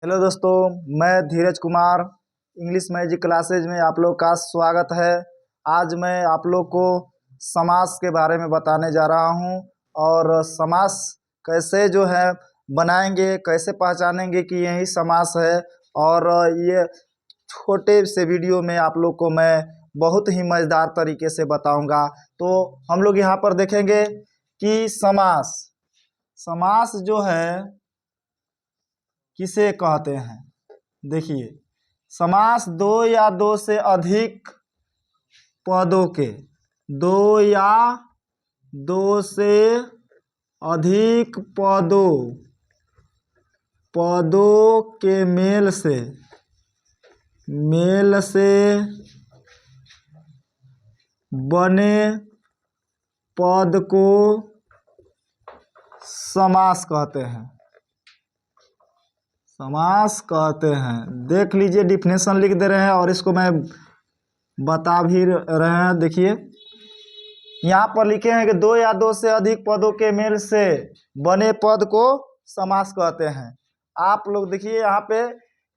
Hello दोस्तों, मैं धीरज Kumar English magic classes में आप लोग का स्वागत है। आज मैं आप लोग को समास के बारे में बताने जा रहा हूं और समास कैसे जो है बनाएंगे, कैसे पहचानेंगे कि यही समास है। और ये छोटे से वीडियो में आप लोग को मैं बहुत ही मज़ेदार तरीके से बताऊंगा। तो हम लोग यहाँ पर देखेंगे कि समास समास जो है किसे कहते हैं। देखिए, समास दो या दो से अधिक पदों के, दो या दो से अधिक पदों के मेल से बने पद को समास कहते हैं। समास कहते हैं। देख लीजिए, डिफिनेशन लिख दे रहे हैं और इसको मैं बता भी रहे हैं। देखिए, यहाँ पर लिखे हैं कि दो या दो से अधिक पदों के मेल से बने पद को समास कहते हैं। आप लोग देखिए यहाँ पे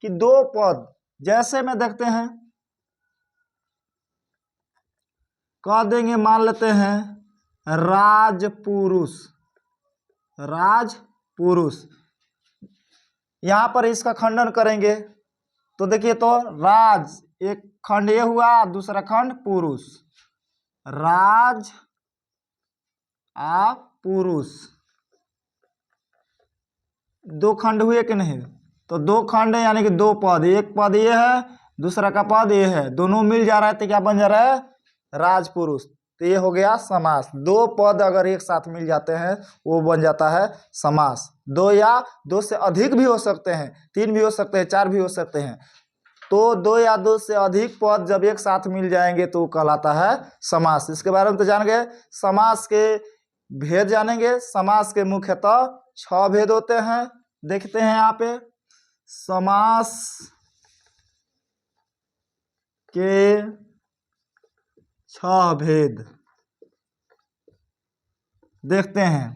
कि दो पद जैसे में देखते हैं, कह देंगे, मान लेते हैं राजपुरुष। यहाँ पर इसका खंडन करेंगे तो देखिए, तो राज एक खंड ये हुआ, दूसरा खंड पुरुष। राज आ पुरुष दो खंड हुए कि नहीं? तो दो खंड है, यानी कि दो पद, एक पद ये है, दूसरा का पद ये है, दोनों मिल जा रहा है तो क्या बन जा रहा है? राजपुरुष। तो ये हो गया समास। दो पद अगर एक साथ मिल जाते हैं वो बन जाता है समास। दो या दो से अधिक भी हो सकते हैं, तीन भी हो सकते हैं, चार भी हो सकते हैं। तो दो या दो से अधिक पद जब एक साथ मिल जाएंगे तो कहलाता है समास। इसके बारे में तो जान गए। समास के भेद जानेंगे। समास के मुख्यतः 6 भेद होते हैं। देखते हैं यहाँ पे समास के 6 भेद देखते हैं।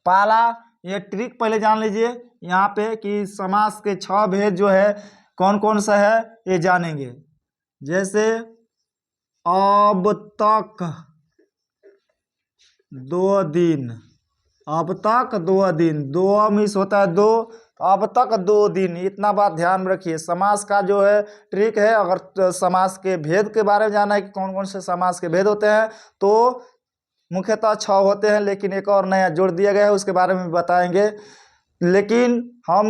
पहला, ये ट्रिक पहले जान लीजिए यहाँ पे कि समास के 6 भेद जो है कौन कौन सा है ये जानेंगे। जैसे अब तक 2 दिन, अब तक 2 दिन, दो मिस होता है दो, अब तक 2 दिन। इतना बात ध्यान रखिए। समास का जो है ट्रिक है, अगर समास के भेद के बारे में जानना है कि कौन कौन से समास के भेद होते हैं तो मुख्यतः 6 होते हैं, लेकिन एक और नया जोड़ दिया गया है, उसके बारे में बताएंगे। लेकिन हम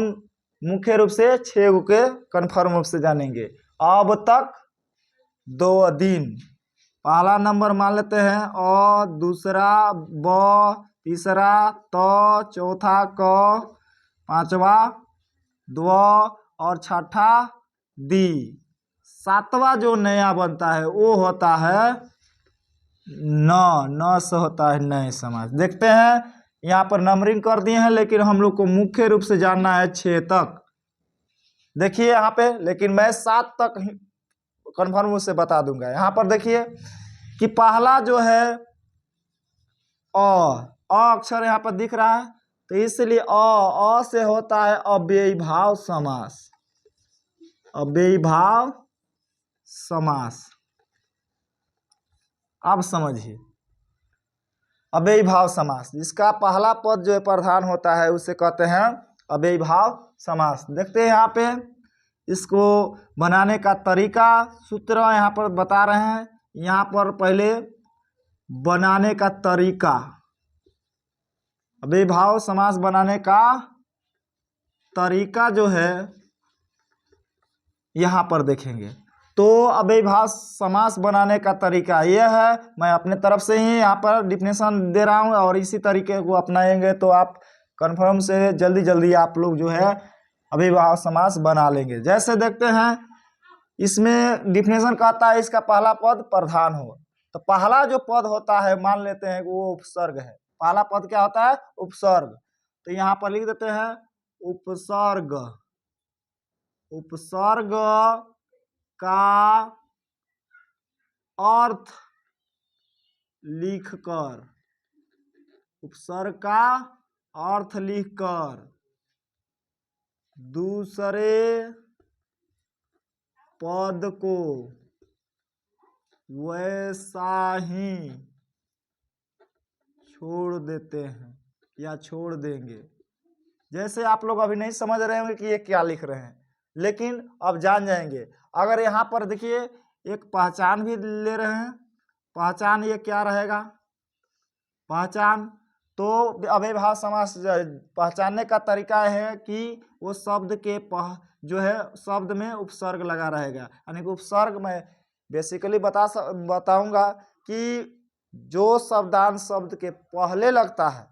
मुख्य रूप से 6 के कन्फर्म रूप से जानेंगे। अब तक 2 दिन, पहला नंबर मान लेते हैं अ, दूसरा ब, तीसरा त, चौथा क, पांचवा द्व और छठा दी। सातवां जो नया बनता है वो होता है न से होता है नए समास। देखते हैं, यहाँ पर नंबरिंग कर दिए हैं, लेकिन हम लोग को मुख्य रूप से जानना है 6 तक। देखिए यहाँ पे, लेकिन मैं 7 तक कन्फर्म से बता दूंगा। यहाँ पर देखिए कि पहला जो है अ अक्षर यहाँ पर दिख रहा है, तो इसलिए अ से होता है अव्ययीभाव समास। अव्ययीभाव समास। अब समझिए, अव्ययीभाव समास, जिसका पहला पद जो है प्रधान होता है उसे कहते हैं अव्ययीभाव समास। देखते हैं यहाँ पे इसको बनाने का तरीका, सूत्र यहाँ पर बता रहे हैं। यहाँ पर पहले बनाने का तरीका, अव्ययीभाव समास बनाने का तरीका जो है यहाँ पर देखेंगे। तो अव्ययीभाव समास बनाने का तरीका यह है, मैं अपने तरफ से ही यहाँ पर डिफिनेशन दे रहा हूँ और इसी तरीके को अपनाएंगे तो आप कन्फर्म से जल्दी जल्दी आप लोग जो है अव्ययीभाव समास बना लेंगे। जैसे देखते हैं, इसमें डिफिनेशन कहता है इसका पहला पद प्रधान हो। तो पहला जो पद होता है मान लेते हैं वो उपसर्ग है। पहला पद क्या होता है? उपसर्ग। तो यहाँ पर लिख देते हैं उपसर्ग। उपसर्ग का अर्थ लिखकर, उपसर्ग का अर्थ लिखकर दूसरे पद को वैसा ही छोड़ देते हैं या छोड़ देंगे। जैसे आप लोग अभी नहीं समझ रहे होंगे कि ये क्या लिख रहे हैं, लेकिन अब जान जाएंगे। अगर यहाँ पर देखिए एक पहचान भी ले रहे हैं, पहचान ये क्या रहेगा, पहचान तो अव्ययभाव समास पहचानने का तरीका है कि वो शब्द के जो है शब्द में उपसर्ग लगा रहेगा। यानी कि उपसर्ग में बेसिकली बताऊंगा कि जो शब्दांश शब्द के पहले लगता है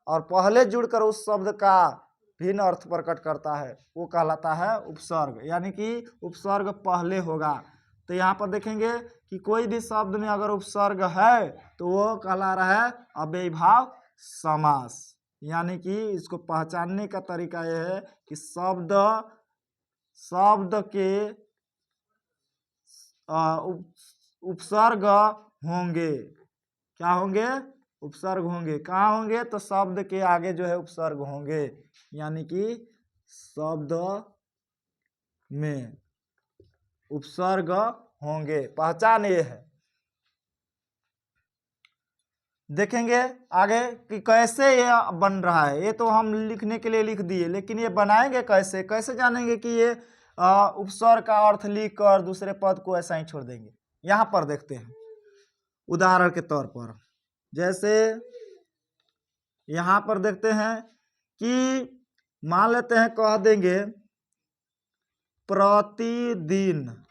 और पहले जुड़कर उस शब्द का भिन्न अर्थ प्रकट करता है वो कहलाता है उपसर्ग। यानी कि उपसर्ग पहले होगा। तो यहाँ पर देखेंगे कि कोई भी शब्द में अगर उपसर्ग है तो वो कहला रहा है अव्ययभाव समास। यानी कि इसको पहचानने का तरीका यह है कि शब्द के उपसर्ग होंगे। क्या होंगे? उपसर्ग होंगे। कहाँ होंगे? तो शब्द के आगे जो है उपसर्ग होंगे। यानी कि शब्द में उपसर्ग होंगे। पहचान ये है। देखेंगे आगे कि कैसे ये बन रहा है। ये तो हम लिखने के लिए लिख दिए, लेकिन ये बनाएंगे कैसे? कैसे जानेंगे कि ये उपसर्ग का अर्थ लिख कर दूसरे पद को ऐसा ही छोड़ देंगे? यहाँ पर देखते हैं उदाहरण के तौर पर। जैसे यहाँ पर देखते हैं कि मान लेते हैं कह देंगे प्रतिदिन।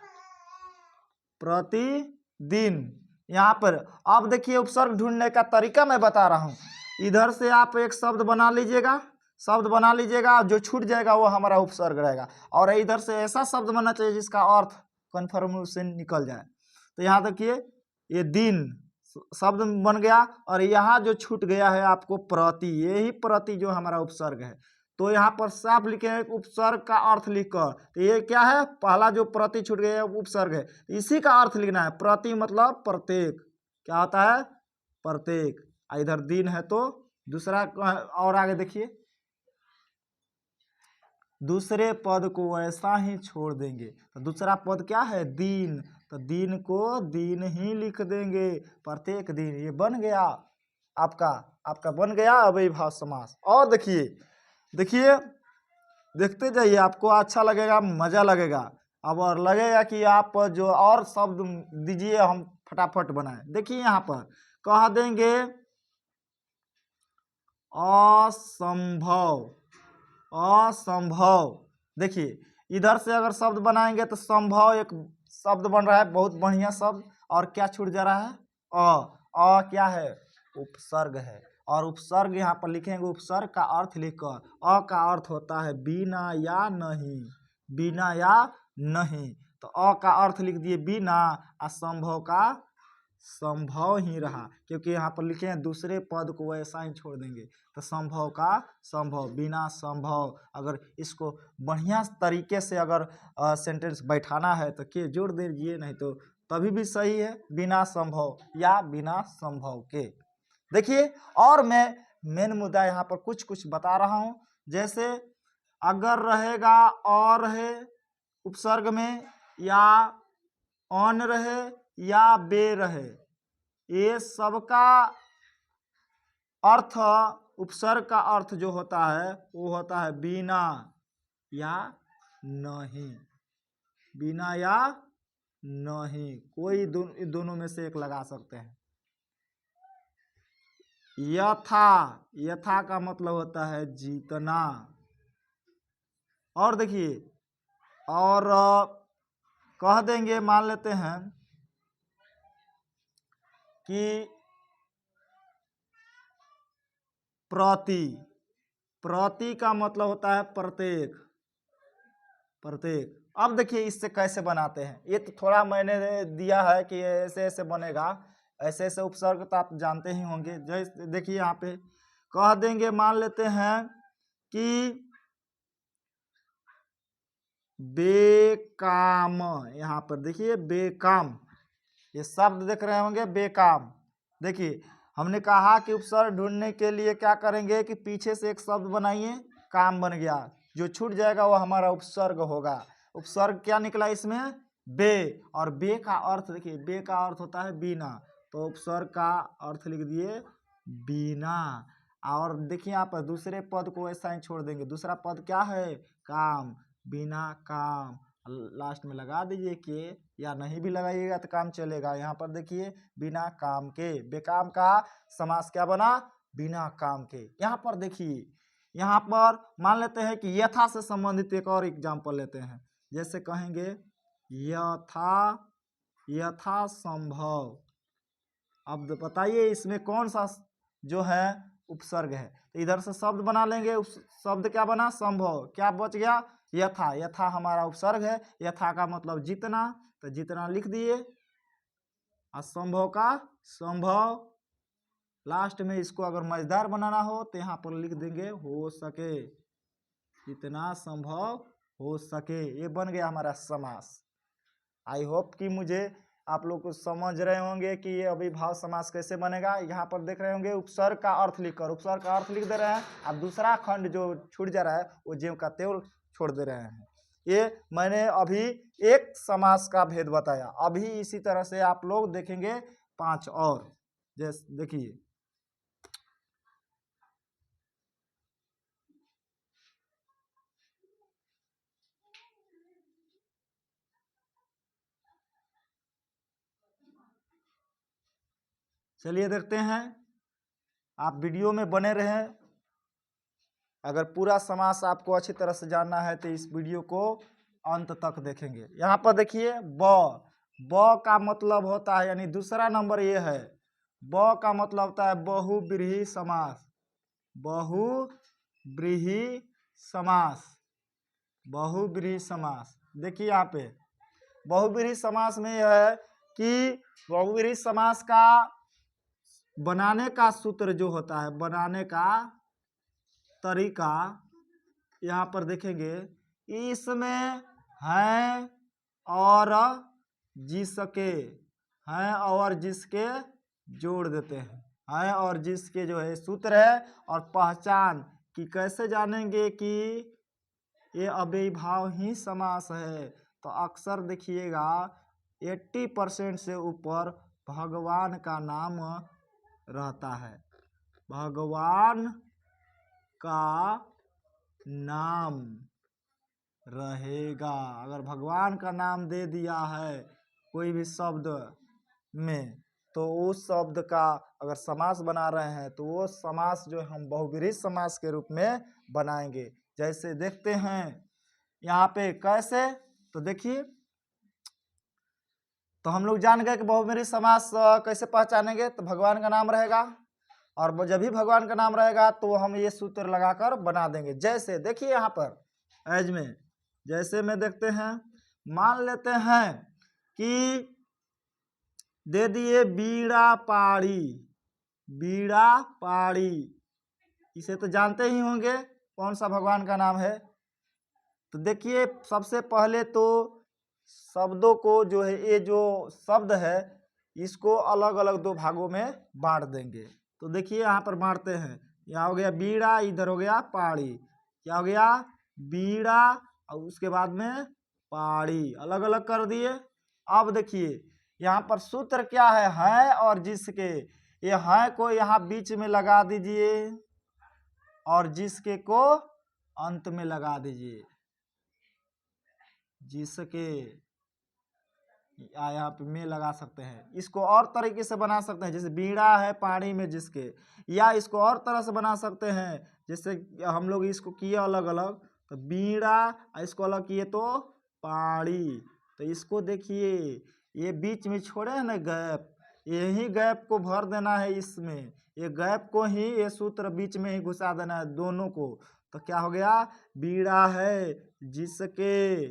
प्रतिदिन यहाँ पर अब देखिए उपसर्ग ढूंढने का तरीका मैं बता रहा हूँ। इधर से आप एक शब्द बना लीजिएगा, जो छूट जाएगा वो हमारा उपसर्ग रहेगा। और इधर से ऐसा शब्द बनना चाहिए जिसका अर्थ कन्फर्म से निकल जाए। तो यहाँ देखिए ये दिन शब्द बन गया और यहाँ जो छूट गया है आपको प्रति, यही प्रति जो हमारा उपसर्ग है। तो यहाँ पर साफ लिखे हैं उपसर्ग का अर्थ लिखकर। तो ये क्या है? पहला जो प्रति छूट गया है उपसर्ग है, इसी का अर्थ लिखना है। प्रति मतलब प्रत्येक। क्या होता है? प्रत्येक। इधर दिन है तो दूसरा, और आगे देखिए दूसरे पद को ऐसा ही छोड़ देंगे। तो दूसरा पद क्या है? दिन। तो दिन को दिन ही लिख देंगे, प्रत्येक दिन। ये बन गया आपका बन गया अव्ययभाव समास। और देखिए देखते जाइए, आपको अच्छा लगेगा, मजा लगेगा। अब और लगेगा कि आप जो और शब्द दीजिए हम फटाफट बनाएं। देखिए यहाँ पर कह देंगे असंभव। देखिए इधर से अगर शब्द बनाएंगे तो संभव एक शब्द बन रहा है, बहुत बढ़िया शब्द। और क्या छूट जा रहा है? क्या है? उपसर्ग है। और उपसर्ग यहाँ पर लिखेंगे उपसर्ग का अर्थ लिखकर। का अर्थ होता है बिना या नहीं, बिना या नहीं। तो का अर्थ लिख दिए बिना, असंभव का संभव ही रहा, क्योंकि यहाँ पर लिखे हैं दूसरे पद को वैसा ही छोड़ देंगे। तो संभव का संभव, बिना संभव। अगर इसको बढ़िया तरीके से अगर सेंटेंस बैठाना है तो के जोड़ दीजिए, नहीं तो तभी भी सही है, बिना संभव या बिना संभव के। देखिए और मैं मेन मुद्दा यहाँ पर कुछ बता रहा हूँ। जैसे अगर रहेगा और रहे उपसर्ग में, या ऑन रहे या बे रहे, ये सबका अर्थ, उपसर्ग का अर्थ जो होता है वो होता है बिना या नहीं। बिना या नहीं, कोई दोनों में से एक लगा सकते हैं। यथा का मतलब होता है जीतना। और देखिए और कह देंगे, मान लेते हैं कि प्रति का मतलब होता है प्रत्येक। अब देखिए इससे कैसे बनाते हैं। ये तो थोड़ा मैंने दिया है कि ऐसे ऐसे बनेगा, ऐसे ऐसे उपसर्ग तो आप जानते ही होंगे। जैसे देखिए यहाँ पे कह देंगे, मान लेते हैं कि बेकाम। यहाँ पर देखिए बेकाम, ये शब्द देख रहे होंगे बेकाम। देखिए हमने कहा कि उपसर्ग ढूंढने के लिए क्या करेंगे कि पीछे से एक शब्द बनाइए, काम बन गया। जो छूट जाएगा वो हमारा उपसर्ग होगा। उपसर्ग क्या निकला इसमें? बे। और बे का अर्थ देखिए, बे का अर्थ होता है बिना, तो उपसर्ग का अर्थ लिख दिए बिना। और देखिए यहाँ पर दूसरे पद को ऐसा ही छोड़ देंगे। दूसरा पद क्या है? काम। बिना काम लास्ट में लगा दीजिए के, या नहीं भी लगाइएगा तो काम चलेगा। यहाँ पर देखिए बिना काम के, बेकाम का समास क्या बना? बिना काम के। यहाँ पर देखिए, यहाँ पर मान लेते हैं कि यथा से संबंधित एक और एग्जाम्पल लेते हैं। जैसे कहेंगे यथा संभव। अब बताइए इसमें कौन सा जो है उपसर्ग है? तो इधर से शब्द बना लेंगे। शब्द क्या बना? संभव। क्या बच गया? यथा। यथा हमारा उपसर्ग है। यथा का मतलब जितना, तो जितना लिख दिए। असंभव का संभव। लास्ट में इसको अगर मजेदार बनाना हो तो यहाँ पर लिख देंगे हो सके, जितना संभव हो सके। ये बन गया हमारा समास। आई होप कि मुझे आप लोग को समझ रहे होंगे कि ये अविभाव समास कैसे बनेगा। यहाँ पर देख रहे होंगे उपसर्ग का अर्थ लिखकर, उपसर्ग का अर्थ लिख दे रहे हैं। अब दूसरा खंड जो छूट जा रहा है वो ज्यों का त्यों छोड़ दे रहे हैं। ये मैंने अभी एक समास का भेद बताया। अभी इसी तरह से आप लोग देखेंगे 5 और। जैसे देखिए, चलिए देखते हैं। आप वीडियो में बने रहें। अगर पूरा समास आपको अच्छी तरह से जानना है तो इस वीडियो को अंत तक देखेंगे। यहाँ पर देखिए ब का मतलब होता है, यानी दूसरा नंबर ये है। ब का मतलब होता है बहुव्रीहि समास। बहुव्रीहि समास। बहुव्रीहि समास। देखिए यहाँ पे बहुव्रीहि समास में यह है कि बहुव्रीहि समास का बनाने का सूत्र जो होता है, बनाने का तरीका यहाँ पर देखेंगे। इसमें हैं और जिसके, हैं और जिसके जोड़ देते हैं। हैं और जिसके जो है सूत्र है। और पहचान कि कैसे जानेंगे कि ये अव्ययीभाव ही समास है, तो अक्सर देखिएगा 80% से ऊपर भगवान का नाम रहता है। भगवान का नाम रहेगा। अगर भगवान का नाम दे दिया है कोई भी शब्द में, तो उस शब्द का अगर समास बना रहे हैं तो वो समास जो हम बहुव्रीहि समास के रूप में बनाएंगे। जैसे देखते हैं यहाँ पे कैसे, तो देखिए, तो हम लोग जान गए कि बहुव्रीहि समास कैसे पहचानेंगे। तो भगवान का नाम रहेगा, और जब भी भगवान का नाम रहेगा तो हम ये सूत्र लगाकर बना देंगे। जैसे देखिए यहाँ पर एज में, जैसे में देखते हैं, मान लेते हैं कि दे दिए बीड़ा पाड़ी। बीड़ा पाड़ी, इसे तो जानते ही होंगे कौन सा भगवान का नाम है। तो देखिए सबसे पहले तो शब्दों को जो है, ये जो शब्द है इसको अलग अलग 2 भागों में बांट देंगे। तो देखिए यहाँ पर बांटते हैं। यहाँ हो गया बीड़ा, इधर हो गया पाड़ी। क्या हो गया? बीड़ा और उसके बाद में पाड़ी, अलग अलग कर दिए। अब देखिए यहाँ पर सूत्र क्या है और जिसके। ये है को यहाँ बीच में लगा दीजिए और जिसके को अंत में लगा दीजिए। जिसके यहाँ पे में लगा सकते हैं। इसको और तरीके से बना सकते हैं, जैसे बीड़ा है पानी में जिसके, या इसको और तरह से बना सकते हैं। जैसे हम लोग इसको किए अलग अलग, तो बीड़ा, इसको अलग किए तो पाड़ी। तो इसको देखिए, ये बीच में छोड़े हैं ना गैप, यही गैप को भर देना है इसमें। ये गैप को ही, ये सूत्र बीच में ही घुसा देना है दोनों को। तो क्या हो गया? बीड़ा है जिसके,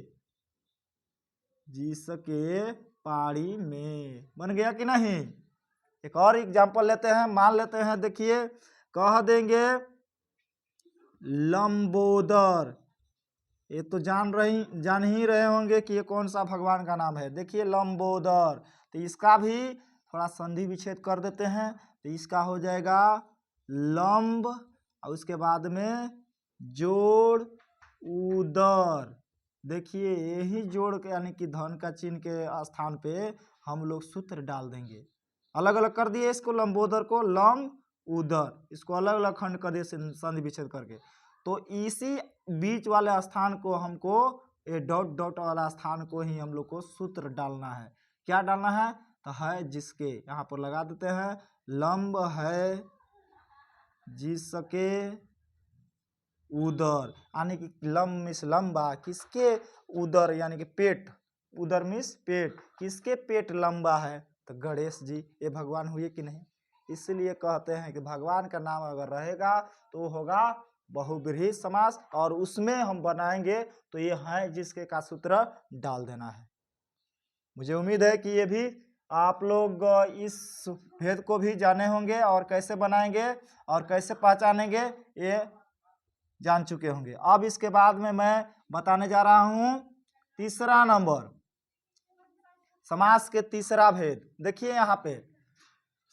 जिसके पाड़ी में। बन गया कि नहीं? एक और एग्जांपल लेते हैं। मान लेते हैं, देखिए कह देंगे लंबोदर। ये तो जान ही रहे होंगे कि ये कौन सा भगवान का नाम है। देखिए लंबोदर, तो इसका भी थोड़ा संधि विच्छेद कर देते हैं। तो इसका हो जाएगा लंब और उसके बाद में जोड़ उदर। देखिए यही जोड़ के यानी कि धन का चिन्ह के स्थान पे हम लोग सूत्र डाल देंगे। अलग अलग कर दिए इसको, लंबोदर को लंब उदर, इसको अलग अलग खंड कर दिए संधि विच्छेद करके। तो इसी बीच वाले स्थान को हमको, ये डॉट डॉट वाला स्थान को ही हम लोग को सूत्र डालना है। क्या डालना है? तो है जिसके, यहाँ पर लगा देते हैं, लंब है जिसके उदर, यानी कि लंब मिस लंबा, किसके उदर यानी कि पेट, उदर मिस पेट, किसके पेट लंबा है? तो गणेश जी, ये भगवान हुए कि नहीं? इसलिए कहते हैं कि भगवान का नाम अगर रहेगा तो होगा बहुब्रीहि समास, और उसमें हम बनाएंगे तो ये है जिसके का सूत्र डाल देना है। मुझे उम्मीद है कि ये भी आप लोग इस भेद को भी जाने होंगे और कैसे बनाएंगे और कैसे पहचानेंगे ये जान चुके होंगे। अब इसके बाद में मैं बताने जा रहा हूं तीसरा नंबर, समास के तीसरा भेद। देखिए यहाँ पे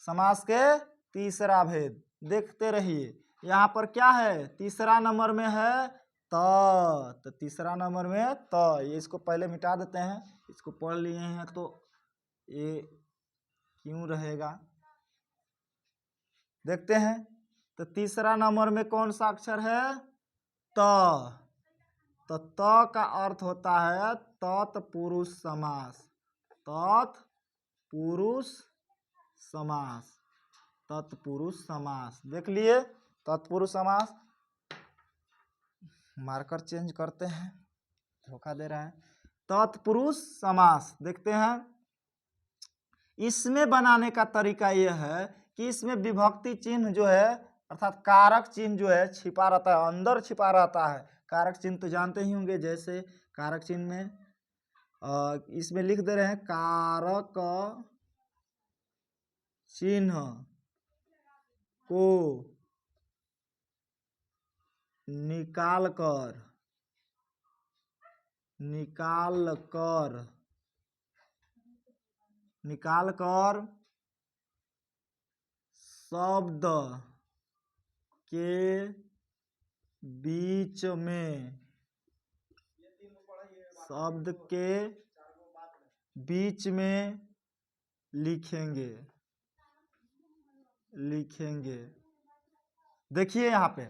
समास के तीसरा भेद देखते रहिए। यहाँ पर क्या है? तीसरा नंबर में है तो तीसरा नंबर में तो ये इसको पहले मिटा देते हैं, इसको पढ़ लिए हैं तो ये क्यों रहेगा, देखते हैं। तो तीसरा नंबर में कौन सा अक्षर है? त। तो त का अर्थ होता है तत्पुरुष समास, तत्पुरुष समास, तत्पुरुष समास। देख लिए तत्पुरुष समास। मार्कर चेंज करते हैं, धोखा दे रहा है। तत्पुरुष समास देखते हैं। इसमें बनाने का तरीका यह है कि इसमें विभक्ति चिन्ह जो है अर्थात कारक चिन्ह जो है छिपा रहता है, अंदर छिपा रहता है। कारक चिन्ह तो जानते ही होंगे, जैसे कारक चिन्ह में इसमें लिख दे रहे हैं कारक चिन्ह को निकाल कर शब्द के बीच में लिखेंगे। देखिए यहाँ पे,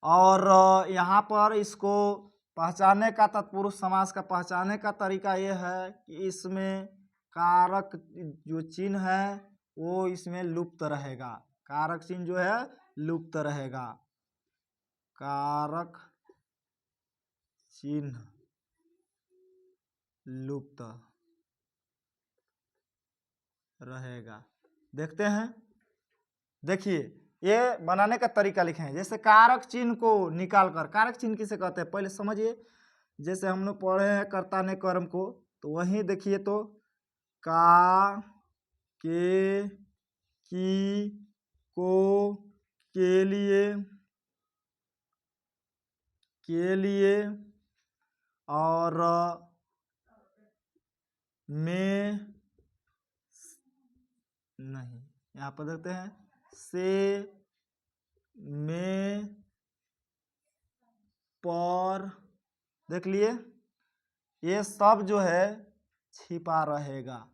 और यहाँ पर इसको पहचानने का, तत्पुरुष समास का पहचानने का तरीका यह है कि इसमें कारक जो चिन्ह है वो इसमें लुप्त रहेगा। कारक चिन्ह जो है लुप्त रहेगा, कारक चिन्ह लुप्त रहेगा। देखते हैं, देखिए ये बनाने का तरीका लिखे हैं। जैसे कारक चिन्ह को निकाल कर, कारक चिन्ह किसे कहते हैं पहले समझिए। जैसे हम लोग पढ़े हैं कर्ता ने कर्म को, तो वहीं देखिए तो का, के, की, को, के लिए और में नहीं, यहाँ पर देखते हैं से, में, पर। देख लिए, ये सब जो है छिपा रहेगा,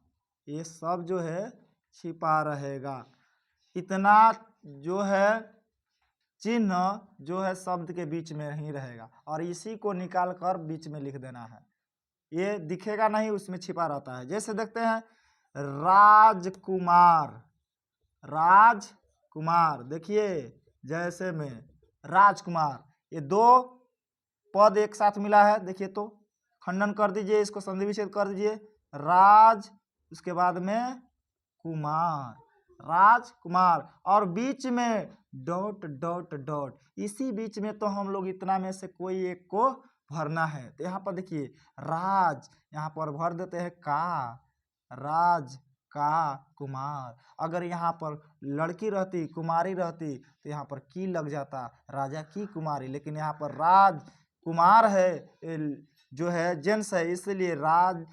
ये सब जो है छिपा रहेगा। इतना जो है चिन्ह जो है शब्द के बीच में नहीं रहेगा, और इसी को निकाल कर बीच में लिख देना है। ये दिखेगा नहीं, उसमें छिपा रहता है। जैसे देखते हैं राजकुमार, देखिए जैसे में राजकुमार, ये दो पद एक साथ मिला है। देखिए तो खंडन कर दीजिए, इसको संधि विच्छेद कर दीजिए। राज, उसके बाद में कुमार, राजकुमार, और बीच में डॉट डॉट डॉट। इसी बीच में तो हम लोग इतना में से कोई एक को भरना है। तो यहाँ पर देखिए राज, यहाँ पर भर देते हैं का, राज का कुमार। अगर यहाँ पर लड़की रहती, कुमारी रहती, तो यहाँ पर की लग जाता, राजा की कुमारी। लेकिन यहाँ पर राज कुमार है, जो है जेंट्स है, इसलिए राज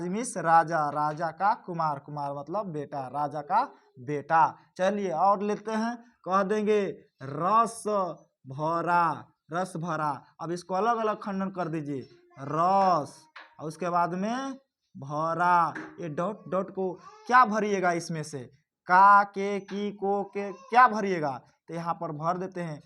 मिस राजा, राजा का कुमार, कुमार मतलब बेटा, राजा का बेटा। चलिए और लेते हैं, कह देंगे रस भरा, रस भरा। अब इसको अलग अलग खंडन कर दीजिए, रस और उसके बाद में भरा। ये डॉट डॉट को क्या भरिएगा इसमें से, का, के, की, को, के क्या भरिएगा, तो यहाँ पर भर देते हैं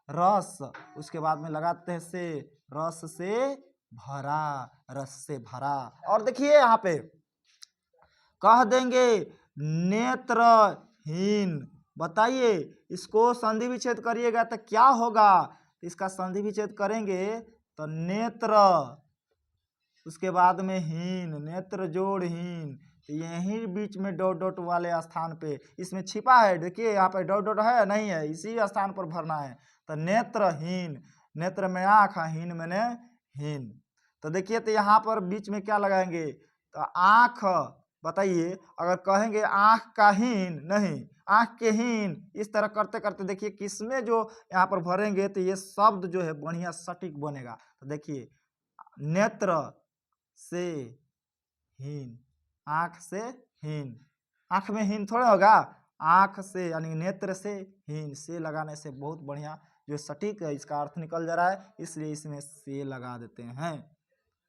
रस, उसके बाद में लगाते हैं से, रस से भरा, रस से भरा। और देखिए यहाँ पे कह देंगे नेत्रहीन। बताइए इसको संधि विच्छेद करिएगा तो क्या होगा, तो इसका संधि विच्छेद करेंगे तो नेत्र, उसके बाद में हीन, नेत्र जोड़ हीन, तो यहीं बीच में डॉट डॉट वाले स्थान पे इसमें छिपा है, देखिए यहाँ पे डॉट डॉट है नहीं है, इसी स्थान पर भरना है। तो नेत्रहीन, नेत्र में आँख, हीन मैंने हीन। तो देखिए तो यहाँ पर बीच में क्या लगाएंगे, तो आँख। बताइए अगर कहेंगे आँख का हीन, नहीं, आँख के हीन, इस तरह करते करते देखिए किसमें जो यहाँ पर भरेंगे तो ये शब्द जो है बढ़िया सटीक बनेगा। तो देखिए नेत्र से हीन, आँख से हीन, आँख में हीन थोड़ा होगा, आँख से यानी नेत्र से हीन, से लगाने से बहुत बढ़िया जो सटीक है इसका अर्थ निकल जा रहा है, इसलिए इसमें से लगा देते हैं।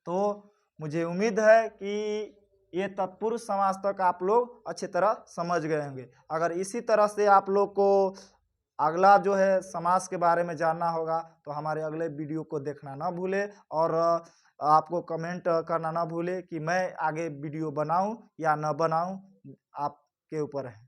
तो मुझे उम्मीद है कि ये तत्पुरुष समास तक आप लोग अच्छी तरह समझ गए होंगे। अगर इसी तरह से आप लोग को अगला जो है समास के बारे में जानना होगा तो हमारे अगले वीडियो को देखना ना भूले, और आपको कमेंट करना ना भूले कि मैं आगे वीडियो बनाऊं या न बनाऊं, आपके ऊपर है।